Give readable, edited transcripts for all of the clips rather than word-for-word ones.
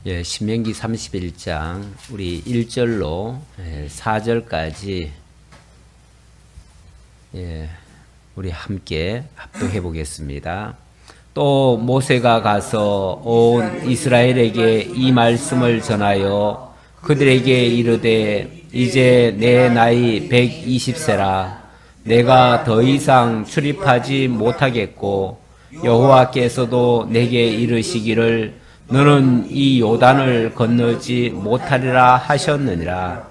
신명기 31장 우리 1절로 4절까지 우리 함께 합독해 보겠습니다. 또 모세가 가서 온 이스라엘에게 이 말씀을 전하여 그들에게 이르되 이제 내 나이 120세라 내가 더 이상 출입하지 못하겠고 여호와께서도 내게 이르시기를 너는 이 요단을 건너지 못하리라 하셨느니라.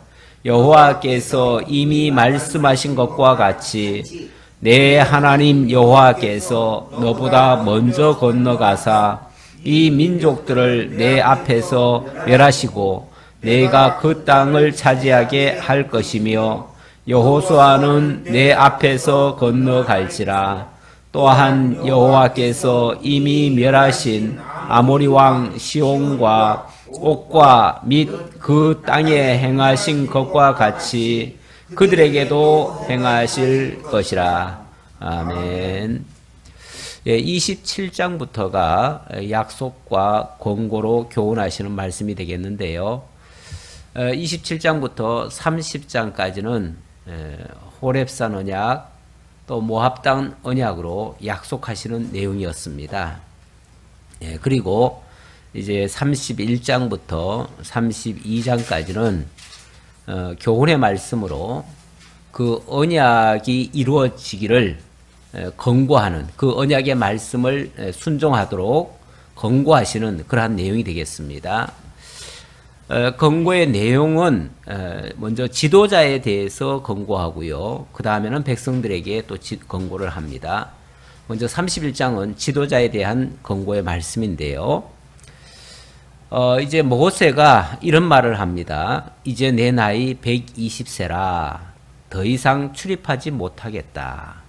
여호와께서 이미 말씀하신 것과 같이 내 하나님 여호와께서 너보다 먼저 건너가사 이 민족들을 내 앞에서 멸하시고 내가 그 땅을 차지하게 할 것이며 여호수아는 내 앞에서 건너갈지라. 또한 여호와께서 이미 멸하신 아모리 왕 시온과 옥과 및 그 땅에 행하신 것과 같이 그들에게도 행하실 것이라. 아멘. 27장부터가 약속과 권고로 교훈하시는 말씀이 되겠는데요. 27장부터 30장까지는 호렙산 언약 또 모압 땅 언약으로 약속하시는 내용이었습니다. 그리고 이제 31장부터 32장까지는 교훈의 말씀으로 그 언약이 이루어지기를 권고하는, 그 언약의 말씀을 순종하도록 권고하시는 그러한 내용이 되겠습니다. 권고의 내용은 먼저 지도자에 대해서 권고하고요. 그 다음에는 백성들에게 또 권고를 합니다. 먼저 31장은 지도자에 대한 권고의 말씀인데요. 이제 모세가 이런 말을 합니다. 이제 내 나이 120세라 더 이상 출입하지 못하겠다.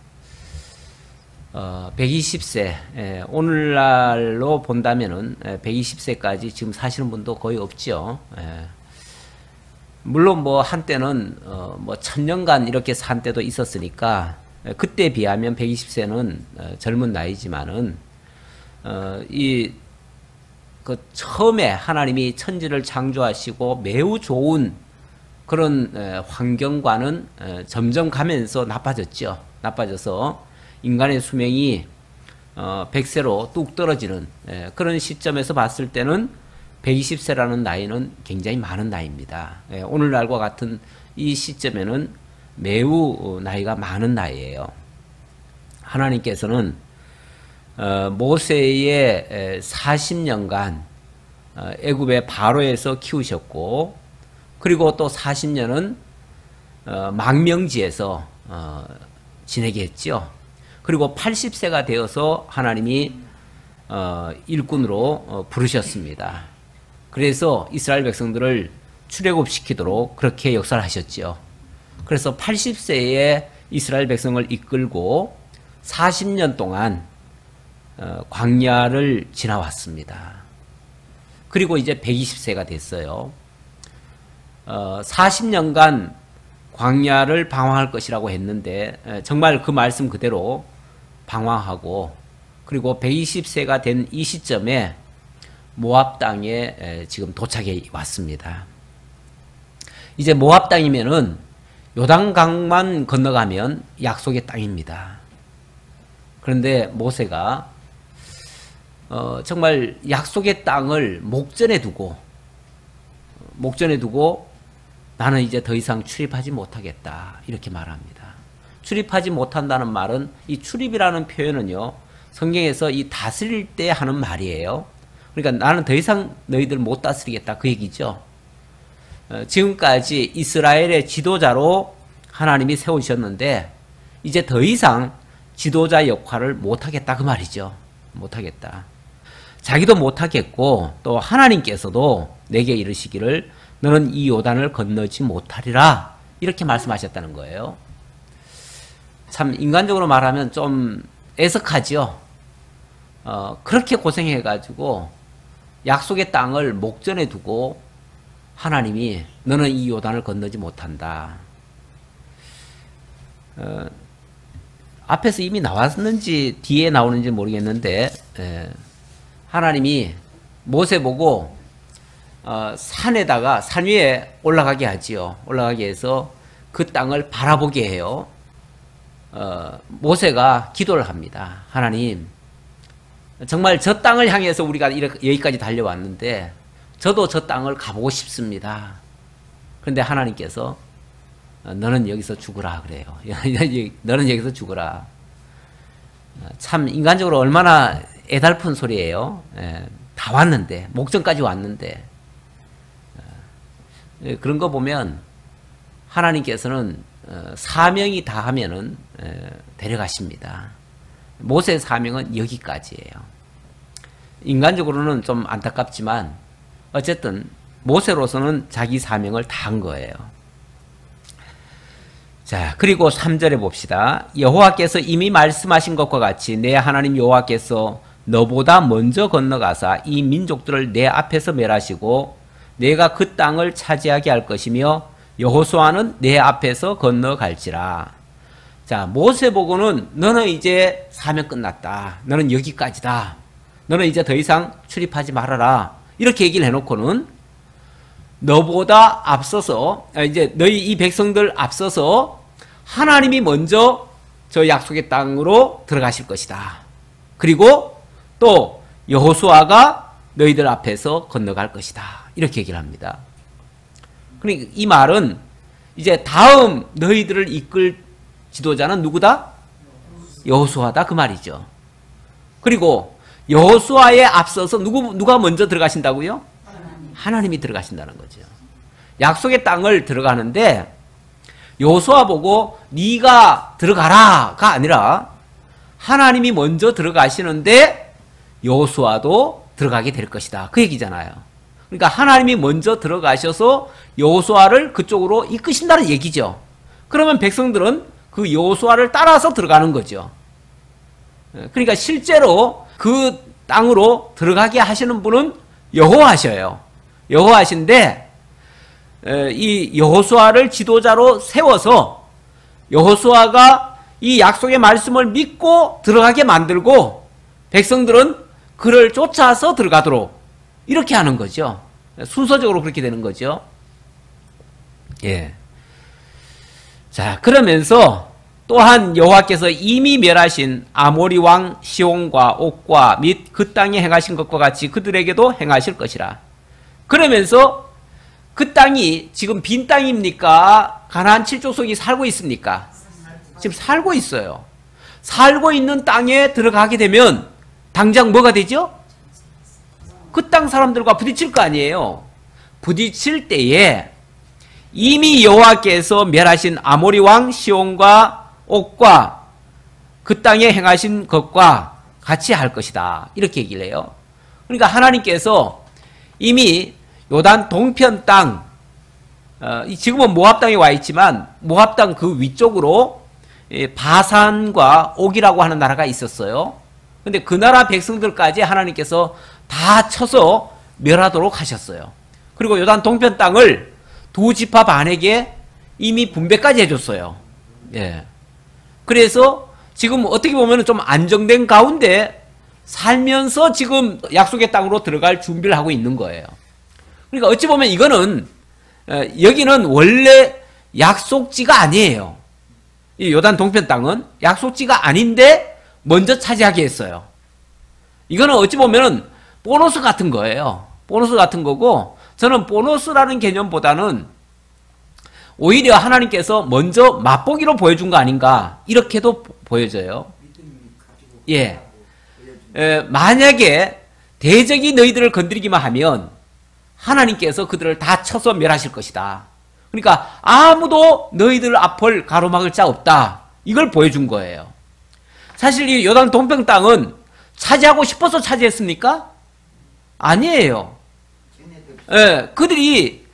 120세, 오늘날로 본다면은 120세까지 지금 사시는 분도 거의 없죠. 물론 뭐 한때는 뭐 1000년간 이렇게 산 때도 있었으니까 그때 비하면 120세는 젊은 나이지만은 그 처음에 하나님이 천지를 창조하시고 매우 좋은 그런 환경과는 점점 가면서 나빠졌죠. 나빠져서 인간의 수명이 100세로 뚝 떨어지는 그런 시점에서 봤을 때는 120세라는 나이는 굉장히 많은 나이입니다. 오늘날과 같은 이 시점에는 매우 나이가 많은 나이예요. 하나님께서는 모세의 40년간 애굽의 바로에서 키우셨고 그리고 또 40년은 망명지에서 지내게 했죠. 그리고 80세가 되어서 하나님이 일꾼으로 부르셨습니다. 그래서 이스라엘 백성들을 출애굽시키도록 그렇게 역사를 하셨죠. 그래서 80세에 이스라엘 백성을 이끌고 40년 동안 광야를 지나왔습니다. 그리고 이제 120세가 됐어요. 40년간 광야를 방황할 것이라고 했는데 정말 그 말씀 그대로 방황하고 그리고 120세가 된 이 시점에 모압 땅에 지금 도착해 왔습니다. 이제 모압 땅이면은 요단강만 건너가면 약속의 땅입니다. 그런데 모세가 정말 약속의 땅을 목전에 두고 나는 이제 더 이상 출입하지 못하겠다 이렇게 말합니다. 출입하지 못한다는 말은 이 출입이라는 표현은요 성경에서 이 다스릴 때 하는 말이에요. 그러니까 나는 더 이상 너희들 못 다스리겠다 그 얘기죠. 지금까지 이스라엘의 지도자로 하나님이 세우셨는데 이제 더 이상 지도자 역할을 못하겠다 그 말이죠. 못하겠다. 자기도 못하겠고 또 하나님께서도 내게 이르시기를 너는 이 요단을 건너지 못하리라 이렇게 말씀하셨다는 거예요. 참 인간적으로 말하면 좀 애석하죠. 그렇게 고생해가지고 약속의 땅을 목전에 두고 하나님이 너는 이 요단을 건너지 못한다. 앞에서 이미 나왔는지 뒤에 나오는지 모르겠는데 하나님이 모세 보고 산에다가 산 위에 올라가게 하지요. 올라가게 해서 그 땅을 바라보게 해요. 모세가 기도를 합니다. 하나님, 정말 저 땅을 향해서 우리가 여기까지 달려왔는데 저도 저 땅을 가보고 싶습니다. 그런데 하나님께서 너는 여기서 죽으라 그래요. 너는 여기서 죽으라. 참 인간적으로 얼마나 애달픈 소리예요. 다 왔는데, 목전까지 왔는데. 그런 거 보면 하나님께서는 사명이 다 하면은 데려가십니다. 모세의 사명은 여기까지예요. 인간적으로는 좀 안타깝지만 어쨌든 모세로서는 자기 사명을 다 한 거예요. 자, 그리고 3절에 봅시다. 여호와께서 이미 말씀하신 것과 같이 내 하나님 여호와께서 너보다 먼저 건너가사 이 민족들을 내 앞에서 멸하시고 내가 그 땅을 차지하게 할 것이며 여호수아는 내 앞에서 건너갈지라. 자, 모세 보고는 너는 이제 사명 끝났다. 너는 여기까지다. 너는 이제 더 이상 출입하지 말아라. 이렇게 얘기를 해놓고는 너보다 앞서서 이제 너희 이 백성들 앞서서 하나님이 먼저 저 약속의 땅으로 들어가실 것이다. 그리고 또 여호수아가 너희들 앞에서 건너갈 것이다. 이렇게 얘기를 합니다. 그러니까 이 말은 이제 다음 너희들을 이끌 지도자는 누구다? 여호수아다 그 말이죠. 그리고 여호수아에 앞서서 누가 먼저 들어가신다고요? 하나님이 들어가신다는 거죠. 약속의 땅을 들어가는데 여호수아 보고 네가 들어가라가 아니라 하나님이 먼저 들어가시는데 여호수아도 들어가게 될 것이다. 그 얘기잖아요. 그러니까 하나님이 먼저 들어가셔서 여호수아를 그쪽으로 이끄신다는 얘기죠. 그러면 백성들은 그 여호수아를 따라서 들어가는 거죠. 그러니까 실제로 그 땅으로 들어가게 하시는 분은 여호와셔요. 여호와신데 이 여호수아를 지도자로 세워서 여호수아가 이 약속의 말씀을 믿고 들어가게 만들고 백성들은 그를 쫓아서 들어가도록 이렇게 하는 거죠. 순서적으로 그렇게 되는 거죠. 예. 자, 그러면서 또한 여호와께서 이미 멸하신 아모리 왕 시온과 옥과 및 그 땅에 행하신 것과 같이 그들에게도 행하실 것이라. 그러면서 그 땅이 지금 빈 땅입니까? 가나안 7족속이 살고 있습니까? 지금 살고 있어요. 살고 있는 땅에 들어가게 되면 당장 뭐가 되죠? 그 땅 사람들과 부딪힐 거 아니에요. 부딪힐 때에 이미 여호와께서 멸하신 아모리 왕 시온과 옥과 그 땅에 행하신 것과 같이 할 것이다. 이렇게 얘기를 해요. 그러니까 하나님께서 이미 요단 동편 땅, 지금은 모압 땅에 와 있지만 모압 땅 그 위쪽으로 바산과 옥이라고 하는 나라가 있었어요. 근데 그 나라 백성들까지 하나님께서 다 쳐서 멸하도록 하셨어요. 그리고 요단 동편 땅을 두 지파 반에게 이미 분배까지 해줬어요. 예. 그래서 지금 어떻게 보면 좀 안정된 가운데 살면서 지금 약속의 땅으로 들어갈 준비를 하고 있는 거예요. 그러니까 어찌 보면 이거는 여기는 원래 약속지가 아니에요. 이 요단 동편 땅은 약속지가 아닌데 먼저 차지하게 했어요. 이거는 어찌 보면 보너스 같은 거예요. 보너스 같은 거고 저는 보너스라는 개념보다는 오히려 하나님께서 먼저 맛보기로 보여준 거 아닌가 이렇게도 보여져요. 예. 만약에 대적이 너희들을 건드리기만 하면 하나님께서 그들을 다 쳐서 멸하실 것이다. 그러니까 아무도 너희들 앞을 가로막을 자 없다. 이걸 보여준 거예요. 사실 이 요단 동편 땅은 차지하고 싶어서 차지했습니까? 아니에요. 예, 그들이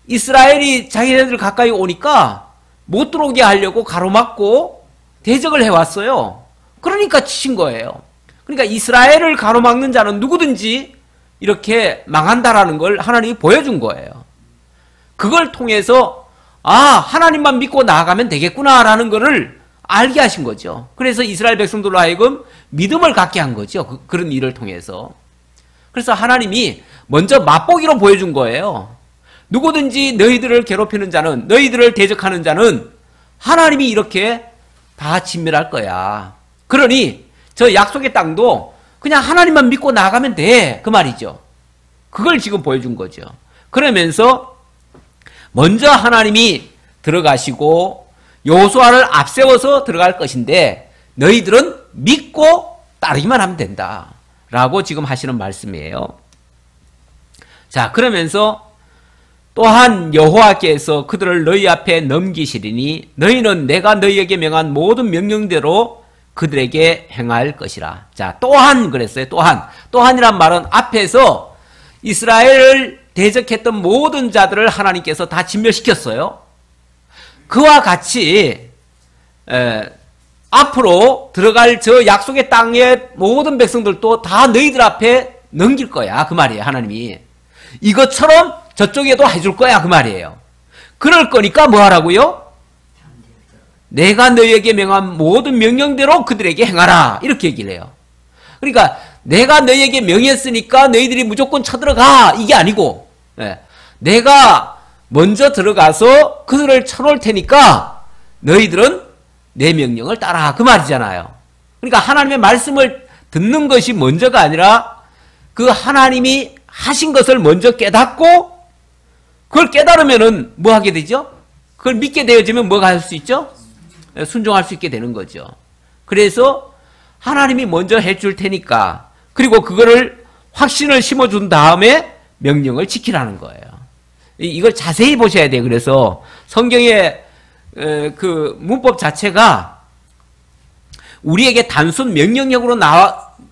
이스라엘이 자기네들 가까이 오니까 못 들어오게 하려고 가로막고 대적을 해왔어요. 그러니까 치신 거예요. 그러니까 이스라엘을 가로막는 자는 누구든지 이렇게 망한다라는 걸 하나님이 보여준 거예요. 그걸 통해서 하나님만 믿고 나아가면 되겠구나라는 거를 알게 하신 거죠. 그래서 이스라엘 백성들로 하여금 믿음을 갖게 한 거죠. 그런 일을 통해서. 그래서 하나님이 먼저 맛보기로 보여준 거예요. 누구든지 너희들을 괴롭히는 자는, 너희들을 대적하는 자는 하나님이 이렇게 다 진멸할 거야. 그러니 저 약속의 땅도 그냥 하나님만 믿고 나가면 돼. 그 말이죠. 그걸 지금 보여준 거죠. 그러면서 먼저 하나님이 들어가시고 여호수아를 앞세워서 들어갈 것인데 너희들은 믿고 따르기만 하면 된다. 라고 지금 하시는 말씀이에요. 자, 그러면서 또한 여호와께서 그들을 너희 앞에 넘기시리니 너희는 내가 너희에게 명한 모든 명령대로 그들에게 행할 것이라. 자, 또한 그랬어요. 또한이란 말은 앞에서 이스라엘을 대적했던 모든 자들을 하나님께서 다 진멸시켰어요. 그와 같이 앞으로 들어갈 저 약속의 땅의 모든 백성들도 다 너희들 앞에 넘길 거야. 그 말이에요. 하나님이. 이것처럼 저쪽에도 해줄 거야. 그 말이에요. 그럴 거니까 뭐 하라고요? 내가 너희에게 명한 모든 명령대로 그들에게 행하라. 이렇게 얘기를 해요. 그러니까 내가 너희에게 명했으니까 너희들이 무조건 쳐들어가. 이게 아니고 내가 먼저 들어가서 그들을 쳐놓을 테니까 너희들은 내 명령을 따라. 그 말이잖아요. 그러니까 하나님의 말씀을 듣는 것이 먼저가 아니라 그 하나님이 하신 것을 먼저 깨닫고 그걸 깨달으면은 뭐 하게 되죠? 그걸 믿게 되어지면 뭐가 할 수 있죠? 순종할 수 있게 되는 거죠. 그래서 하나님이 먼저 해줄 테니까 그리고 그거를 확신을 심어준 다음에 명령을 지키라는 거예요. 이걸 자세히 보셔야 돼요. 그래서 성경의 그 문법 자체가 우리에게 단순 명령력으로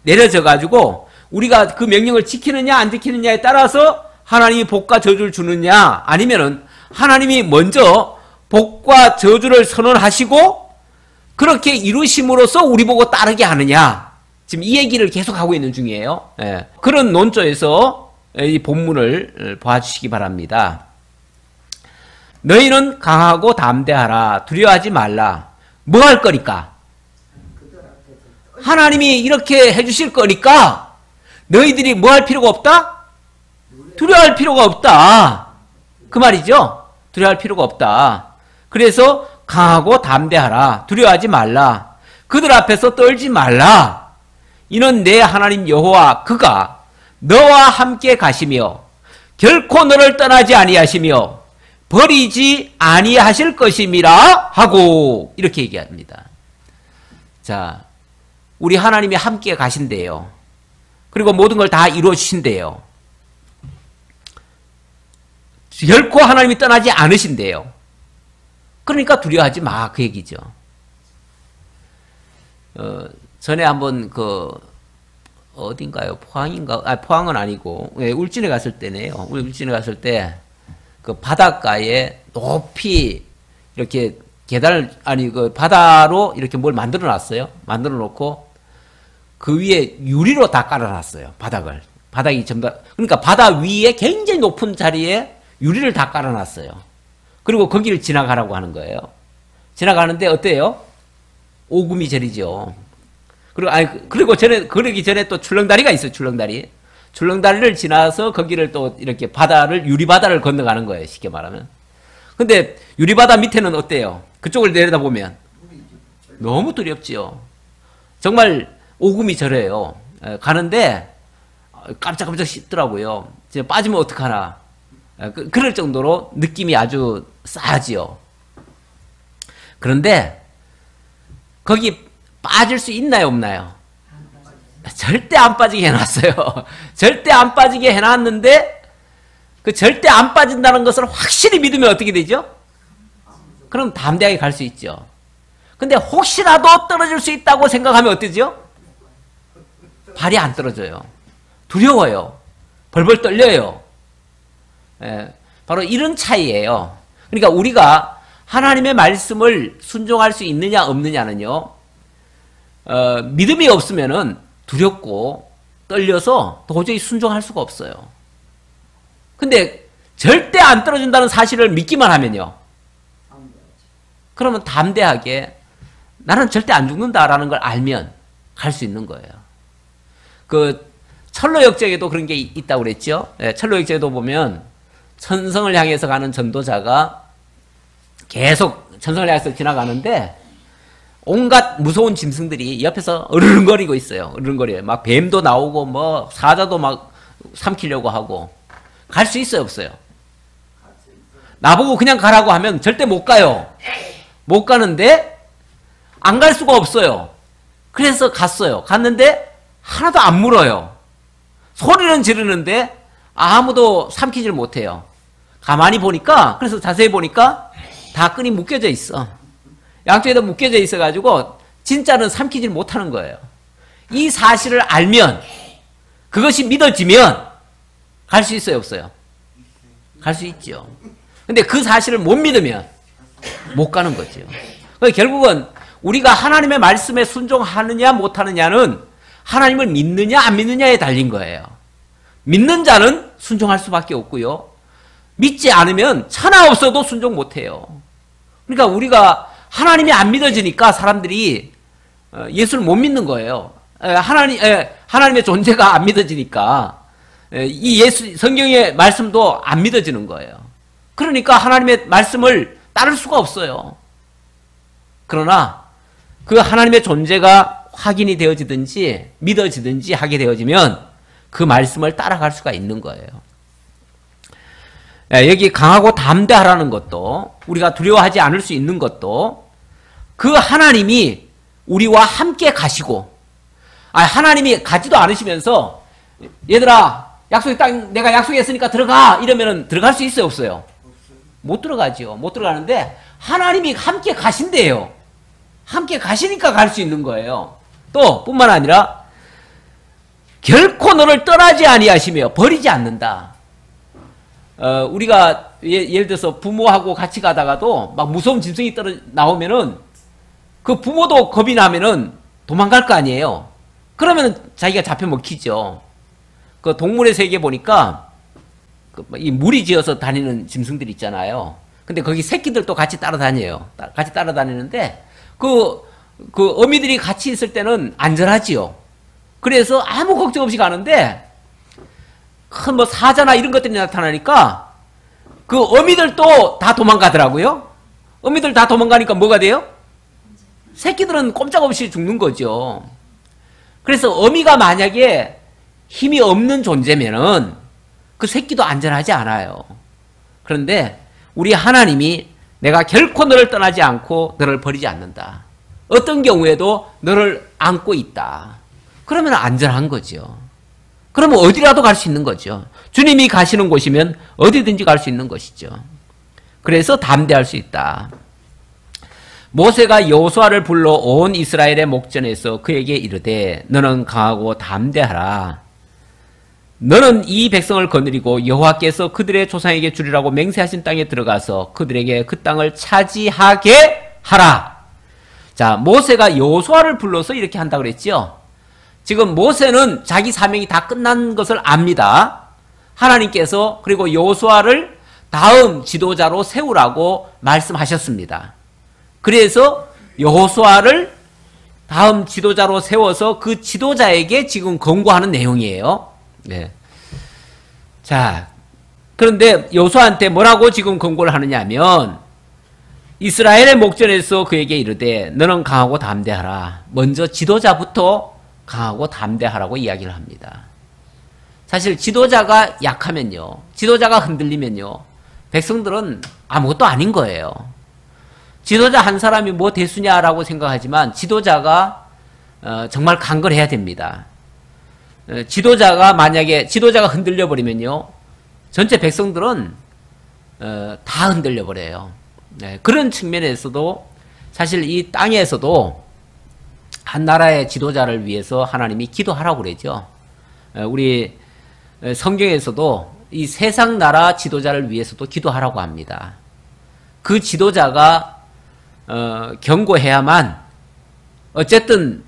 내려져 가지고 우리가 그 명령을 지키느냐 안 지키느냐에 따라서 하나님이 복과 저주를 주느냐 아니면은 하나님이 먼저 복과 저주를 선언하시고 그렇게 이루심으로써 우리 보고 따르게 하느냐 지금 이 얘기를 계속하고 있는 중이에요. 그런 논조에서 이 본문을 봐주시기 바랍니다. 너희는 강하고 담대하라. 두려워하지 말라. 뭐 할 거니까? 하나님이 이렇게 해주실 거니까 너희들이 뭐 할 필요가 없다? 두려워할 필요가 없다. 그 말이죠. 두려워할 필요가 없다. 그래서 강하고 담대하라. 두려워하지 말라. 그들 앞에서 떨지 말라. 이는 내 하나님 여호와 그가 너와 함께 가시며 결코 너를 떠나지 아니하시며 버리지 아니하실 것임이라 하고 이렇게 얘기합니다. 자, 우리 하나님이 함께 가신대요. 그리고 모든 걸 다 이루어 주신대요. 결코 하나님이 떠나지 않으신대요. 그러니까 두려워하지 마. 그 얘기죠. 전에 한번 어딘가요? 포항인가? 포항은 아니고, 울진에 갔을 때네요. 울진에 갔을 때, 그 바닷가에 높이 이렇게 그 바다로 이렇게 뭘 만들어 놨어요. 만들어 놓고, 그 위에 유리로 다 깔아 놨어요. 바닥이 전부 다. 그러니까 바다 위에 굉장히 높은 자리에 유리를 다 깔아 놨어요. 그리고 거기를 지나가라고 하는 거예요. 지나가는데 어때요? 오금이 저리죠. 그리고 그러기 전에 또 출렁다리가 있어요. 출렁다리를 지나서 거기를 또 이렇게 유리바다를 건너가는 거예요. 쉽게 말하면. 근데 유리바다 밑에는 어때요? 그쪽을 내려다보면 너무 두렵지요. 정말 오금이 저려요. 가는데 깜짝깜짝 씻더라고요. 빠지면 어떡하나. 그럴 정도로 느낌이 아주 싸하지요. 그런데 거기 빠질 수 있나요, 없나요? 절대 안 빠지게 해놨어요. 절대 안 빠지게 해놨는데 그 절대 안 빠진다는 것을 확실히 믿으면 어떻게 되죠? 그럼 담대하게 갈 수 있죠. 근데 혹시라도 떨어질 수 있다고 생각하면 어때죠? 발이 안 떨어져요. 두려워요. 벌벌 떨려요. 바로 이런 차이예요. 그러니까 우리가 하나님의 말씀을 순종할 수 있느냐 없느냐는요. 믿음이 없으면은 두렵고 떨려서 도저히 순종할 수가 없어요. 근데 절대 안 떨어진다는 사실을 믿기만 하면요. 그러면 담대하게 나는 절대 안 죽는다라는 걸 알면 갈 수 있는 거예요. 철로 역정에도 그런 게 있다고 그랬죠. 예, 철로 역정에도 보면 천성을 향해서 가는 전도자가 계속 천성을 향해서 지나가는데 온갖 무서운 짐승들이 옆에서 으르렁거리고 있어요. 으르렁거려요. 막 뱀도 나오고 뭐 사자도 막 삼키려고 하고. 갈 수 있어요, 없어요? 나보고 그냥 가라고 하면 절대 못 가요. 못 가는데 안 갈 수가 없어요. 그래서 갔어요. 갔는데 하나도 안 물어요. 소리는 지르는데 아무도 삼키질 못해요. 가만히 보니까, 그래서 자세히 보니까 다 끈이 묶여져 있어. 양쪽에다 묶여져 있어가지고 진짜는 삼키질 못하는 거예요. 이 사실을 알면, 그것이 믿어지면 갈 수 있어요, 없어요? 갈 수 있죠. 근데 그 사실을 못 믿으면 못 가는 거죠. 결국은 우리가 하나님의 말씀에 순종하느냐 못하느냐는 하나님을 믿느냐 안 믿느냐에 달린 거예요. 믿는 자는 순종할 수밖에 없고요. 믿지 않으면 천하 없어도 순종 못해요. 그러니까 우리가 하나님이 안 믿어지니까 사람들이 예수를 못 믿는 거예요. 하나님의 존재가 안 믿어지니까 이 성경의 말씀도 안 믿어지는 거예요. 그러니까 하나님의 말씀을 따를 수가 없어요. 그러나 그 하나님의 존재가 확인이 되어지든지 믿어지든지 하게 되어지면 그 말씀을 따라갈 수가 있는 거예요. 여기 강하고 담대하라는 것도, 우리가 두려워하지 않을 수 있는 것도 그 하나님이 우리와 함께 가시고, 하나님이 가지도 않으시면서 얘들아 약속의 땅 내가 약속했으니까 들어가 이러면은 들어갈 수 있어요, 없어요? 못 들어가죠. 못 들어가는데 하나님이 함께 가신대요. 함께 가시니까 갈 수 있는 거예요. 또 뿐만 아니라 결코 너를 떠나지 아니하시며 버리지 않는다. 우리가 예를 들어서 부모하고 같이 가다가도 막 무서운 짐승이 나오면은 그 부모도 겁이 나면은 도망갈 거 아니에요. 그러면 자기가 잡혀 먹히죠. 그 동물의 세계 보니까 이 무리 지어서 다니는 짐승들 있잖아요. 근데 거기 새끼들도 같이 따라다녀요. 같이 따라다니는데 그 어미들이 같이 있을 때는 안전하지요. 그래서 아무 걱정 없이 가는데 큰 뭐 사자나 이런 것들이 나타나니까 그 어미들도 다 도망가더라고요. 어미들 다 도망가니까 뭐가 돼요? 새끼들은 꼼짝없이 죽는 거죠. 그래서 어미가 만약에 힘이 없는 존재면은 그 새끼도 안전하지 않아요. 그런데 우리 하나님이 내가 결코 너를 떠나지 않고 너를 버리지 않는다. 어떤 경우에도 너를 안고 있다. 그러면 안전한 거죠. 그러면 어디라도 갈 수 있는 거죠. 주님이 가시는 곳이면 어디든지 갈 수 있는 것이죠. 그래서 담대할 수 있다. 모세가 여호수아를 불러 온 이스라엘의 목전에서 그에게 이르되 너는 강하고 담대하라. 너는 이 백성을 거느리고 여호와께서 그들의 조상에게 주리라고 맹세하신 땅에 들어가서 그들에게 그 땅을 차지하게 하라. 자, 모세가 여호수아를 불러서 이렇게 한다고 그랬죠. 지금 모세는 자기 사명이 다 끝난 것을 압니다. 하나님께서 그리고 여호수아를 다음 지도자로 세우라고 말씀하셨습니다. 그래서 여호수아를 다음 지도자로 세워서 그 지도자에게 지금 권고하는 내용이에요. 네. 자, 그런데 여호수아한테 뭐라고 지금 권고를 하느냐 하면 이스라엘의 목전에서 그에게 이르되 너는 강하고 담대하라. 먼저 지도자부터 강하고 담대하라고 이야기를 합니다. 사실 지도자가 약하면요, 지도자가 흔들리면요, 백성들은 아무것도 아닌 거예요. 지도자 한 사람이 뭐 대수냐라고 생각하지만 지도자가 정말 강건해야 됩니다. 만약에 지도자가 흔들려 버리면요, 전체 백성들은 다 흔들려 버려요. 그런 측면에서도 사실 이 땅에서도 한 나라의 지도자를 위해서 하나님이 기도하라고 그러죠. 우리 성경에서도 이 세상 나라 지도자를 위해서도 기도하라고 합니다. 그 지도자가 경고해야만 어쨌든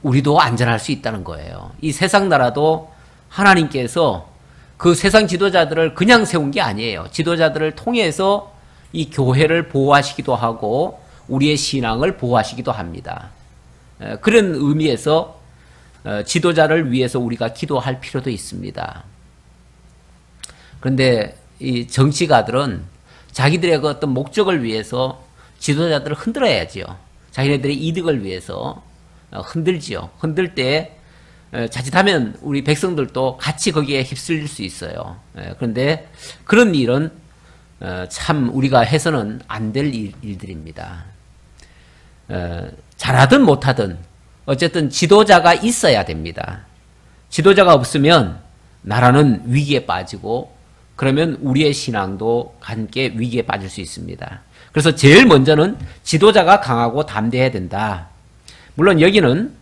우리도 안전할 수 있다는 거예요. 이 세상 나라도 하나님께서 그 세상 지도자들을 그냥 세운 게 아니에요. 지도자들을 통해서 이 교회를 보호하시기도 하고 우리의 신앙을 보호하시기도 합니다. 그런 의미에서 지도자를 위해서 우리가 기도할 필요도 있습니다. 그런데 이 정치가들은 자기들의 그 어떤 목적을 위해서 지도자들을 흔들어야지요. 자기네들의 이득을 위해서 흔들지요. 흔들 때 자칫하면 우리 백성들도 같이 거기에 휩쓸릴 수 있어요. 그런데 그런 일은 참 우리가 해서는 안 될 일들입니다. 잘하든 못하든 어쨌든 지도자가 있어야 됩니다. 지도자가 없으면 나라는 위기에 빠지고 그러면 우리의 신앙도 함께 위기에 빠질 수 있습니다. 그래서 제일 먼저는 지도자가 강하고 담대해야 된다. 물론 여기는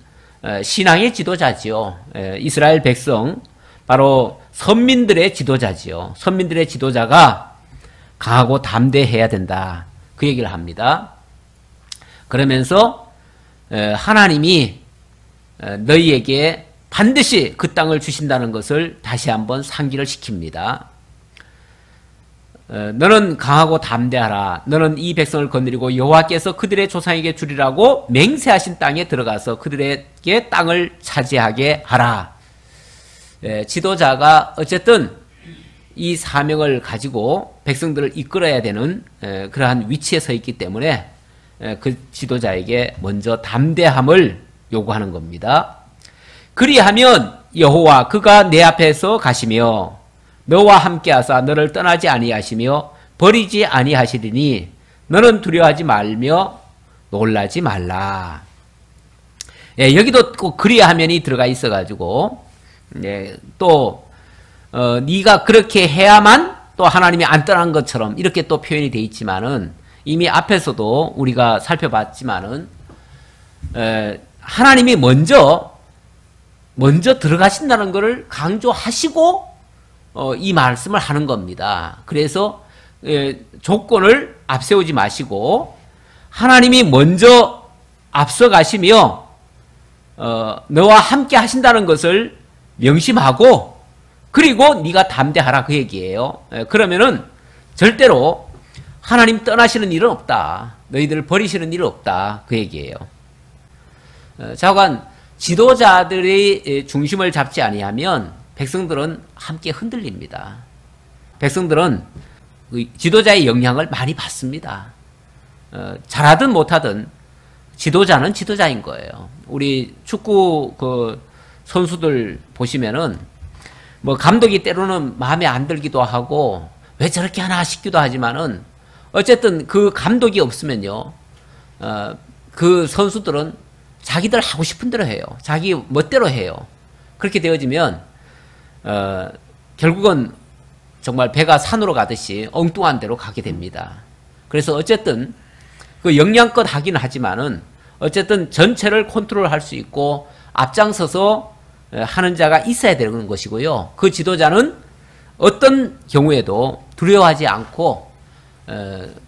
신앙의 지도자지요. 이스라엘 백성, 바로 선민들의 지도자지요. 선민들의 지도자가 강하고 담대해야 된다. 그 얘기를 합니다. 그러면서 하나님이 너희에게 반드시 그 땅을 주신다는 것을 다시 한번 상기를 시킵니다. 너는 강하고 담대하라. 너는 이 백성을 건드리고 여호와께서 그들의 조상에게 주리라고 맹세하신 땅에 들어가서 그들에게 땅을 차지하게 하라. 지도자가 어쨌든 이 사명을 가지고 백성들을 이끌어야 되는 그러한 위치에 서 있기 때문에 그 지도자에게 먼저 담대함을 요구하는 겁니다. 그리하면 여호와 그가 내 앞에서 가시며 너와 함께하사 너를 떠나지 아니하시며 버리지 아니하시리니 너는 두려워하지 말며 놀라지 말라. 여기도 꼭 그리하면이 들어가 있어가지고 또 네가 그렇게 해야만 또 하나님이 안 떠난 것처럼 이렇게 또 표현이 돼 있지만은 이미 앞에서도 우리가 살펴봤지만은 하나님이 먼저 들어가신다는 것을 강조하시고 이 말씀을 하는 겁니다. 그래서 조건을 앞세우지 마시고 하나님이 먼저 앞서가시며 너와 함께 하신다는 것을 명심하고 그리고 네가 담대하라 그 얘기예요. 그러면은 절대로 하나님 떠나시는 일은 없다. 너희들을 버리시는 일은 없다. 그 얘기예요. 자관 지도자들의 중심을 잡지 아니하면 백성들은 함께 흔들립니다. 백성들은 지도자의 영향을 많이 받습니다. 잘하든 못하든 지도자는 지도자인 거예요. 우리 축구 그 선수들 보시면은 뭐 감독이 때로는 마음에 안 들기도 하고 왜 저렇게 하나 싶기도 하지만은 어쨌든 그 감독이 없으면요, 그 선수들은 자기들 하고 싶은 대로 해요. 자기 멋대로 해요. 그렇게 되어지면 결국은 정말 배가 산으로 가듯이 엉뚱한 데로 가게 됩니다. 그래서 어쨌든 그 영양껏 하긴 하지만은 어쨌든 전체를 컨트롤할 수 있고 앞장서서 하는 자가 있어야 되는 것이고요. 그 지도자는 어떤 경우에도 두려워하지 않고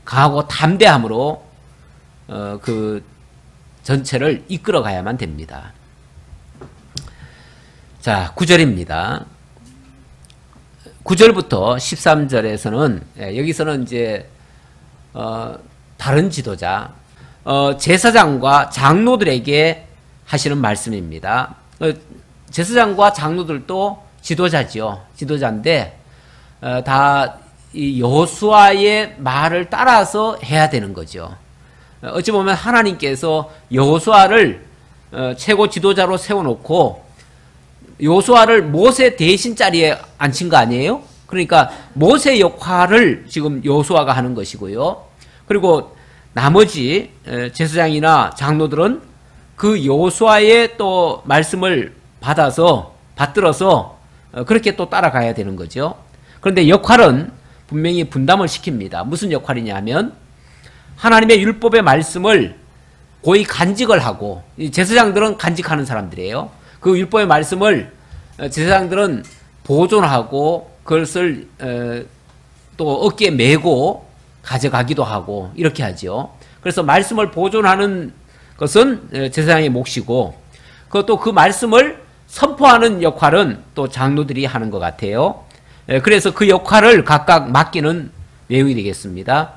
강하고 담대함으로 그 전체를 이끌어 가야만 됩니다. 자, 9절입니다. 9절부터 13절에서는 여기서는 이제 다른 지도자 제사장과 장로들에게 하시는 말씀입니다. 제사장과 장로들도 지도자지요. 지도자인데 다 이 여호수아의 말을 따라서 해야 되는 거죠. 어찌 보면 하나님께서 여호수아를 최고 지도자로 세워놓고 여호수아를 모세 대신 자리에 앉힌 거 아니에요? 그러니까 모세 역할을 지금 여호수아가 하는 것이고요. 그리고 나머지 제사장이나 장로들은 그 여호수아의 또 말씀을 받들어서 그렇게 또 따라가야 되는 거죠. 그런데 역할은 분명히 분담을 시킵니다. 무슨 역할이냐면 하나님의 율법의 말씀을 고이 간직을 하고, 제사장들은 간직하는 사람들이에요. 그 율법의 말씀을 제사장들은 보존하고 그것을 또 어깨에 메고 가져가기도 하고 이렇게 하죠. 그래서 말씀을 보존하는 것은 제사장의 몫이고 그것도 그 말씀을 선포하는 역할은 또 장로들이 하는 것 같아요. 그래서 그 역할을 각각 맡기는 내용이 되겠습니다.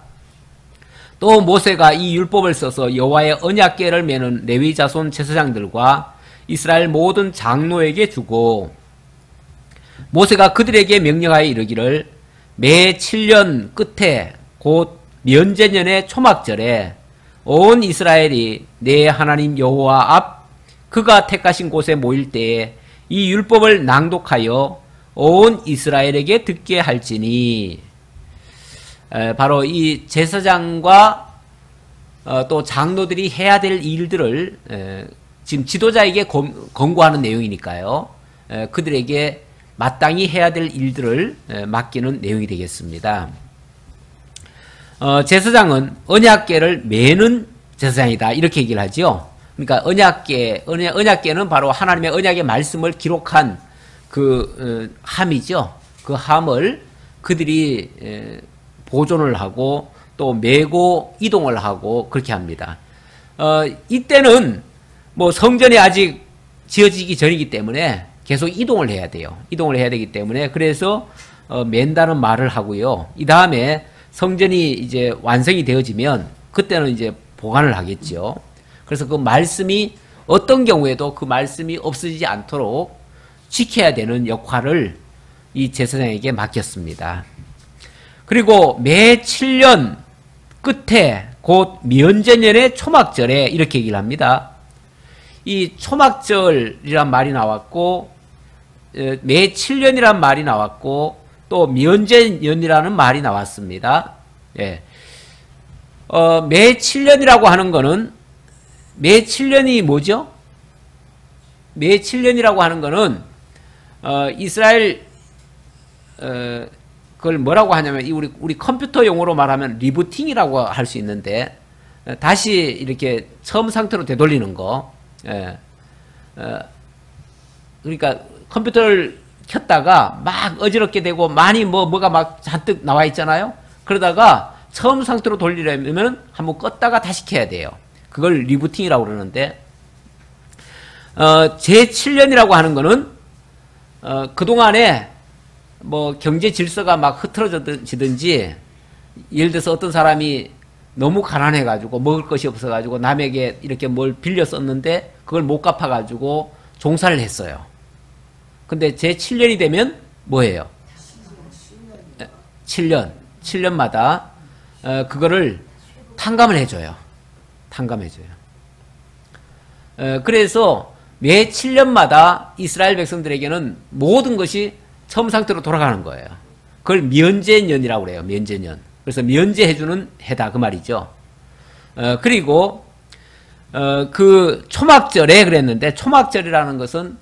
또 모세가 이 율법을 써서 여호와의 언약궤를 메는 레위 자손 제사장들과 이스라엘 모든 장로에게 주고 모세가 그들에게 명령하여 이르기를 매 7년 끝에 곧 면제년의 초막절에 온 이스라엘이 내 하나님 여호와 앞 그가 택하신 곳에 모일 때에 이 율법을 낭독하여 온 이스라엘에게 듣게 할지니. 바로 이 제사장과 또 장로들이 해야 될 일들을 지금 지도자에게 권고하는 내용이니까요. 그들에게 마땅히 해야 될 일들을 맡기는 내용이 되겠습니다. 제사장은 언약궤를 매는 제사장이다 이렇게 얘기를 하죠. 그러니까 언약궤는 바로 하나님의 언약의 말씀을 기록한 그 함이죠. 그 함을 그들이 보존을 하고 또 메고 이동을 하고 그렇게 합니다. 이때는 뭐 성전이 아직 지어지기 전이기 때문에 계속 이동을 해야 돼요. 이동을 해야 되기 때문에 그래서 맨다는 말을 하고요. 이 다음에 성전이 이제 완성이 되어지면 그때는 이제 보관을 하겠죠. 그래서 그 말씀이 어떤 경우에도 그 말씀이 없어지지 않도록 지켜야 되는 역할을 이 제사장에게 맡겼습니다. 그리고 매 7년 끝에 곧 면제년의 초막절에 이렇게 얘기를 합니다. 이 초막절이란 말이 나왔고 매 7년이란 말이 나왔고 또 면제년이라는 말이 나왔습니다. 예. 매 7년이라고 하는 거는 매 7년이 뭐죠? 매 7년이라고 하는 거는 이스라엘 그걸 뭐라고 하냐면 우리 컴퓨터 용어로 말하면 리부팅이라고 할 수 있는데 다시 이렇게 처음 상태로 되돌리는 거. 그러니까 컴퓨터를 켰다가 막 어지럽게 되고 많이 뭐가 막 잔뜩 나와 있잖아요. 그러다가 처음 상태로 돌리려면 한번 껐다가 다시 켜야 돼요. 그걸 리부팅이라고 그러는데 제7년이라고 하는 거는 그동안에 뭐 경제 질서가 막 흐트러지든지 예를 들어서 어떤 사람이 너무 가난해가지고 먹을 것이 없어가지고 남에게 이렇게 뭘 빌려 썼는데 그걸 못 갚아가지고 종사를 했어요. 근데 제7년이 되면 뭐예요? 7년마다 그거를 탕감을 해줘요. 그래서 매 7년마다 이스라엘 백성들에게는 모든 것이 처음 상태로 돌아가는 거예요. 그걸 면제년이라고 그래요. 면제년. 그래서 면제해주는 해다 그 말이죠. 그리고 그 초막절에 그랬는데 초막절이라는 것은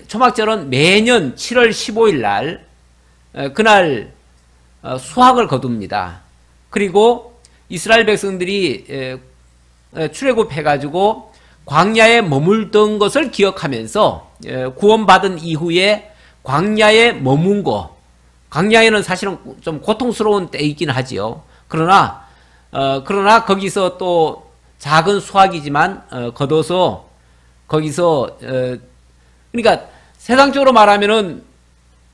초막절은 매년 7월 15일 날 그날 수확을 거둡니다. 그리고 이스라엘 백성들이 출애굽해가지고 광야에 머물던 것을 기억하면서 구원받은 이후에 광야에 머문 거, 광야에는 사실은 좀 고통스러운 때이긴 하지요. 그러나 거기서 또 작은 수확이지만 거둬서 거기서 그러니까 세상적으로 말하면은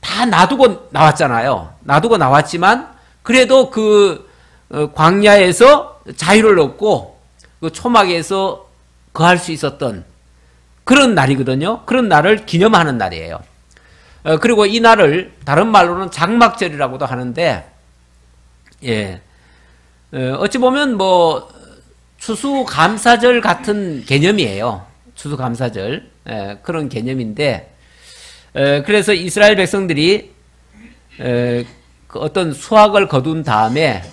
다 놔두고 나왔잖아요. 놔두고 나왔지만 그래도 그 광야에서 자유를 얻고 그 초막에서 거할 수 있었던 그런 날이거든요. 그런 날을 기념하는 날이에요. 그리고 이 날을 다른 말로는 장막절이라고도 하는데, 예, 어찌 보면 뭐 추수감사절 같은 개념이에요. 추수감사절 그런 개념인데, 그래서 이스라엘 백성들이 그 어떤 수확을 거둔 다음에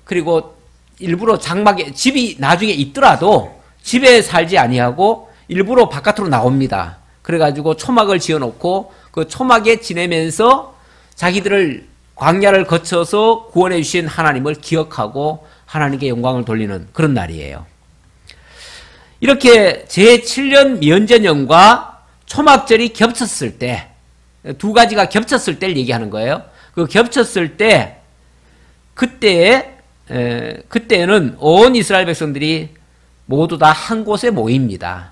그리고 일부러 장막에 집이 나중에 있더라도 집에 살지 아니하고 일부러 바깥으로 나옵니다. 그래가지고 초막을 지어놓고 그 초막에 지내면서 자기들을 광야를 거쳐서 구원해 주신 하나님을 기억하고 하나님께 영광을 돌리는 그런 날이에요. 이렇게 제7년 면제년과 초막절이 겹쳤을 때, 두 가지가 겹쳤을 때를 얘기하는 거예요. 그 겹쳤을 때 그때는 온 이스라엘 백성들이 모두 다 한 곳에 모입니다.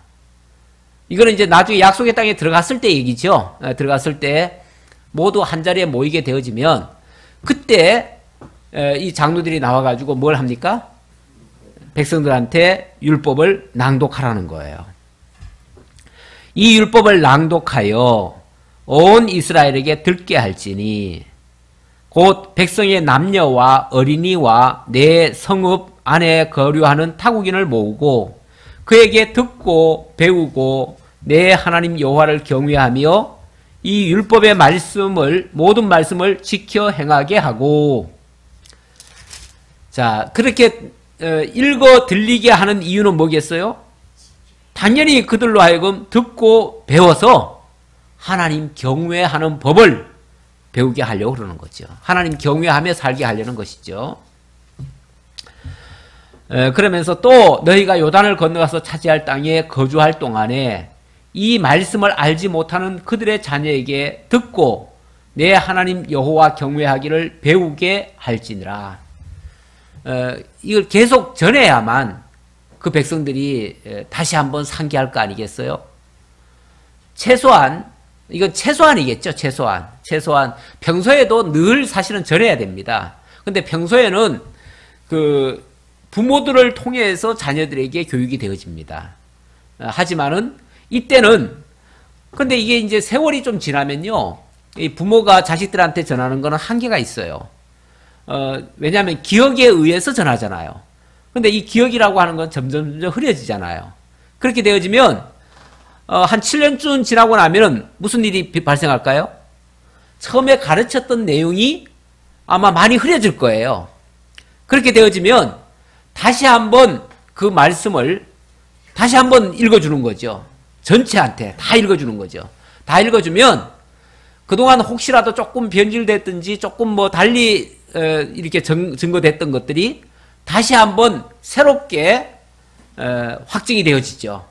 이거는 이제 나중에 약속의 땅에 들어갔을 때 얘기죠. 들어갔을 때 모두 한 자리에 모이게 되어지면 그때 이 장로들이 나와가지고 뭘 합니까? 백성들한테 율법을 낭독하라는 거예요. 이 율법을 낭독하여 온 이스라엘에게 듣게 할지니 곧 백성의 남녀와 어린이와 내 성읍 안에 거류하는 타국인을 모으고 그에게 듣고 배우고 내 하나님 여호와를 경외하며 이 율법의 말씀을 모든 말씀을 지켜 행하게 하고. 자, 그렇게 읽어 들리게 하는 이유는 뭐겠어요? 당연히 그들로 하여금 듣고 배워서 하나님 경외하는 법을 배우게 하려고 그러는 거죠. 하나님 경외하며 살게 하려는 것이죠. 그러면서 또 너희가 요단을 건너가서 차지할 땅에 거주할 동안에 이 말씀을 알지 못하는 그들의 자녀에게 듣고 내 하나님 여호와 경외하기를 배우게 할지니라. 이걸 계속 전해야만 그 백성들이 다시 한번 상기할 거 아니겠어요? 최소한 이건 최소한이겠죠. 최소한 평소에도 늘 사실은 전해야 됩니다. 근데 평소에는 그 부모들을 통해서 자녀들에게 교육이 되어집니다. 하지만은 이때는 근데 이게 이제 세월이 좀 지나면요, 이 부모가 자식들한테 전하는 거는 한계가 있어요. 왜냐하면 기억에 의해서 전하잖아요. 근데 이 기억이라고 하는 건 점점 흐려지잖아요. 그렇게 되어지면 한 7년쯤 지나고 나면은 무슨 일이 발생할까요? 처음에 가르쳤던 내용이 아마 많이 흐려질 거예요. 그렇게 되어지면 다시 한번 그 말씀을 다시 한번 읽어주는 거죠. 전체한테 다 읽어주는 거죠. 다 읽어주면 그동안 혹시라도 조금 변질됐든지 조금 뭐 달리 이렇게 증거됐던 것들이 다시 한번 새롭게 확증이 되어지죠.